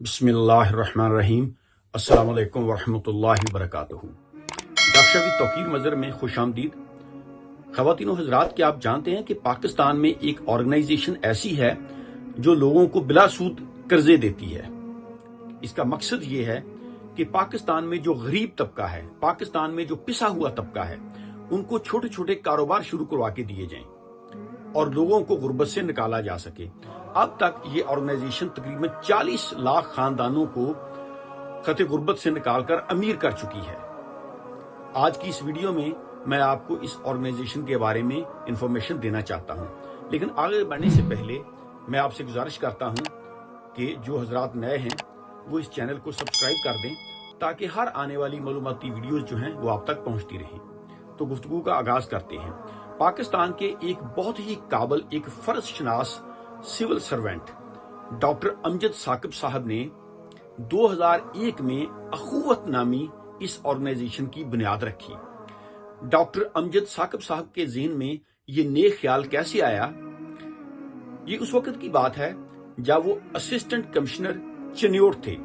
बिस्मिल्लाहिर्रहमानिर्रहीम। अस्सलाम वालेकुम वरहमतुल्लाहि वबरकातुहू। डॉक्टर शफी तौकीर मज़र में खुश आमदीद। ख़वातीन व हज़रात, क्या आप जानते हैं कि पाकिस्तान में एक ऑर्गेनाइजेशन ऐसी है जो लोगों को बिला सूद कर्जे देती है। इसका मकसद ये है कि पाकिस्तान में जो गरीब तबका है, पाकिस्तान में जो पिसा हुआ तबका है, उनको छोटे छोटे कारोबार शुरू करवा के दिए जाएं और लोगों को गुर्बत से निकाला जा सके। अब तक ये ऑर्गेनाइजेशन तकरीबन 40 लाख खानदानों को खते गुर्बत से निकालकर अमीर कर चुकी है। आज की इस वीडियो में मैं आपको इस ऑर्गेनाइजेशन के बारे में इंफॉर्मेशन देना चाहता हूं, लेकिन आगे बढ़ने से पहले मैं आपसे गुजारिश करता हूं कि जो हजरात नए हैं वो इस चैनल को सब्सक्राइब कर दें ताकि हर आने वाली मालूमाती वीडियोज जो हैं वो आप तक पहुंचती रहें। तो गुफ्तगू का आगाज करते हैं। पाकिस्तान के एक बहुत ही काबिल, एक फर्ज शनास civil servant doctor Amjad Saqib साहब ने 2001 में अखुवत नामी इस ऑर्गेनाइजेशन की बुनियाद रखी। डॉक्टर अमजद साकिब साहब के ज़हन में ये नेक ख्याल कैसे आया? ये उस वक्त की बात है जब वो असिस्टेंट कमिश्नर चन्योट थे।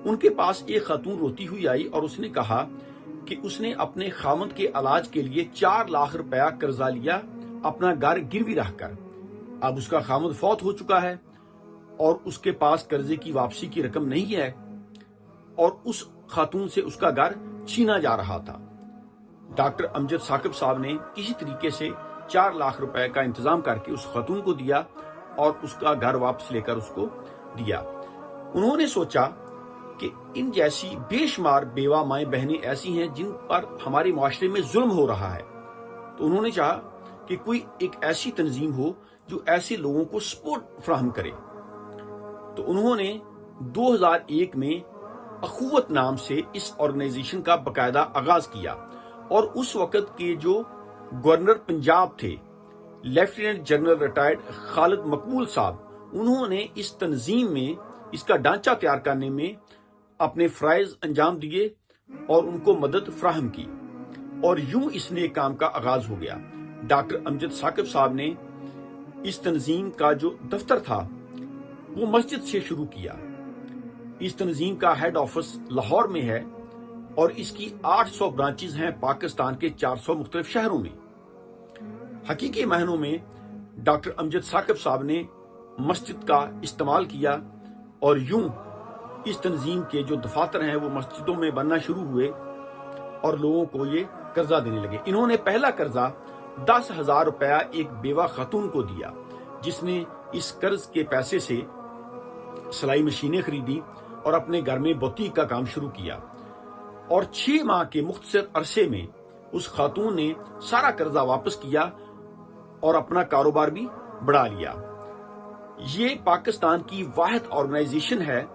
उनके पास एक खातून रोती हुई आई और उसने कहा कि उसने अपने खामद के इलाज के लिए 4 लाख रुपया कर्जा लिया, अपना घर गिरवी रखकर। अब उसका खामद फौत हो चुका है और उसके पास कर्जे की वापसी की रकम नहीं है और उस खातून से उसका घर छीना जा रहा था। डॉक्टर अमजद साकिब साहब ने किसी तरीके से 4 लाख रुपए का इंतजाम करके उस खातून को दिया और उसका घर वापस लेकर उसको दिया। उन्होंने सोचा कि इन जैसी बेशुमार बेवा माएं बहनें ऐसी हैं जिन पर हमारे मुआशरे में जुल्म हो रहा है, तो उन्होंने चाहा कि कोई एक ऐसी तंजीम हो जो ऐसे लोगों को सपोर्ट फराहम करे। तो उन्होंने 2001 में अखुवत नाम से इस ऑर्गेनाइजेशन का बाकायदा आगाज किया और उस वक्त के जो गवर्नर पंजाब थे, लेफ्टिनेंट जनरल रिटायर्ड खालिद मकबूल साहब, उन्होंने इस तंजीम में इसका ढांचा तैयार करने में अपने फराइज अंजाम दिए और उनको मदद फराहम की और यूं इस नेक काम का आगाज हो गया। डॉक्टर अमजद साकिब साहब ने इस तंजीम का जो दफ्तर था वो मस्जिद से शुरू किया। इस तंजीम का हेड ऑफिस लाहौर में है और इसकी 800 ब्रांचेज हैं पाकिस्तान के 400 मुख्तलिफ शहरों में। हकीकी मायनों में डॉक्टर अमजद साकिब साहब ने मस्जिद का इस्तेमाल किया और यूं इस तंजीम के जो दफातर हैं वो मस्जिदों में बनना शुरू हुए और लोगों को ये कर्जा देने लगे। इन्होंने पहला कर्जा 10,000 रुपया एक बेवा खातून को दिया, जिसने इस कर्ज के पैसे से सिलाई मशीनें खरीदी और अपने घर में बुटीक का काम शुरू किया और 6 माह के मुख्तसर अरसे में उस खातून ने सारा कर्जा वापस किया और अपना कारोबार भी बढ़ा लिया। ये पाकिस्तान की वाहिद ऑर्गेनाइजेशन है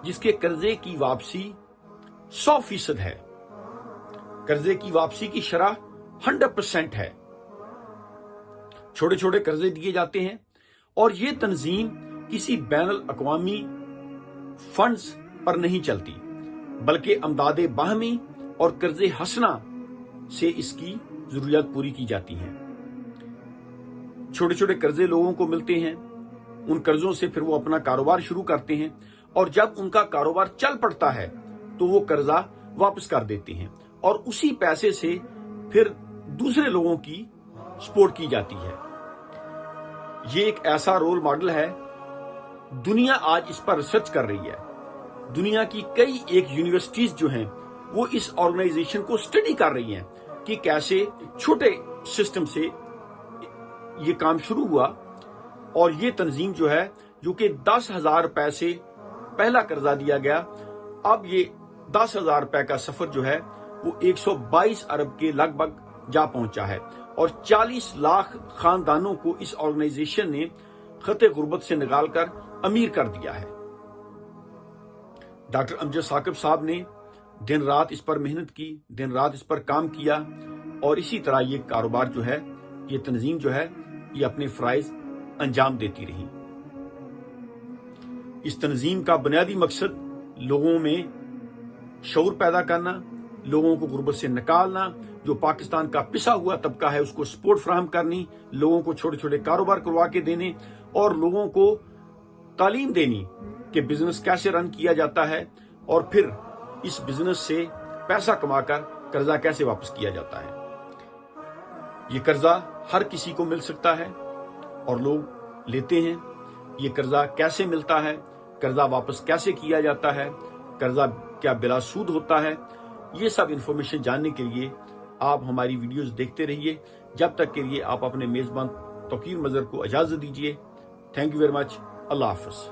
जिसके कर्जे की वापसी 100% है। कर्जे की वापसी की शरह 100% है। छोटे छोटे कर्जे दिए जाते हैं और ये तंजीम किसी बैनुल अक़वामी फंड्स पर नहीं चलती, बल्कि अमदादे बाहमी और कर्जे हसना से इसकी जरूरियात पूरी की जाती हैं। छोटे छोटे कर्जे लोगों को मिलते हैं, उन कर्जों से फिर वो अपना कारोबार शुरू करते हैं और जब उनका कारोबार चल पड़ता है तो वो कर्जा वापस कर देते हैं और उसी पैसे से फिर दूसरे लोगों की सपोर्ट की जाती है। ये एक ऐसा रोल मॉडल है, दुनिया आज इस पर रिसर्च कर रही है। दुनिया की कई एक यूनिवर्सिटीज जो हैं वो इस ऑर्गेनाइजेशन को स्टडी कर रही हैं कि कैसे छोटे सिस्टम से ये काम शुरू हुआ और ये तंजीम जो है, जो कि 10,000 रुपए से पहला कर्जा दिया गया, अब ये 10,000 रुपए का सफर जो है वो 122 अरब के लगभग जा पहुंचा है और 40 लाख खानदानों को इस ऑर्गेनाइजेशन ने खते गुर्बत से निकालकर अमीर कर दिया है। डॉक्टर अमजद साकिब साहब ने दिन रात इस पर मेहनत की, दिन रात इस पर काम किया और इसी तरह ये कारोबार जो है, ये तंजीम जो है, ये अपने फराइज अंजाम देती रही। इस तंजीम का बुनियादी मकसद लोगों में शऊर पैदा करना, लोगों को गुर्बत से निकालना, जो पाकिस्तान का पिसा हुआ तबका है उसको सपोर्ट फराहम करनी, लोगों को छोटे छोटे कारोबार करवा के देने और लोगों को تعلیم دینی کہ بزنس کیسے رن کیا جاتا ہے اور پھر اس بزنس سے پیسہ کما کر قرضہ کیسے واپس کیا جاتا ہے۔ یہ قرضہ ہر کسی کو مل سکتا ہے اور لوگ لیتے ہیں۔ یہ قرضہ کیسے ملتا ہے، قرضہ واپس کیسے کیا جاتا ہے، قرضہ کیا بلا سود ہوتا ہے، یہ سب انفارمیشن جاننے کے لیے آپ ہماری ویڈیوز دیکھتے رہیے۔ جب تک کے لیے آپ اپنے میزبان توقیر مظہر کو اجازت دیجیے۔ Thank you very much. اللہ حافظ۔